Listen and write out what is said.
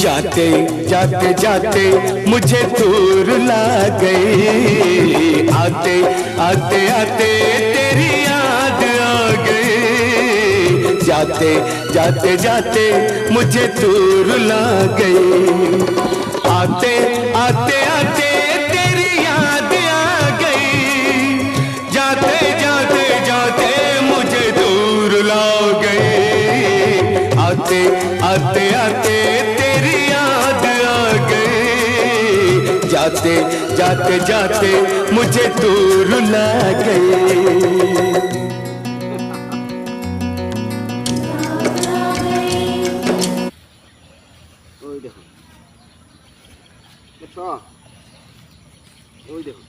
जाते जाते जाते मुझे दूर ला गई, आते आते आते तेरी याद आ गई, जाते जाते जाते मुझे दूर ला गई, आते आते आते तेरी याद आ गई, जाते जाते जाते मुझे दूर ला गई, आते आते आते तेरी याद आ गई, जाते जाते जाते मुझे दूर ला गई। ওই দেখুন, ওই দেখুন।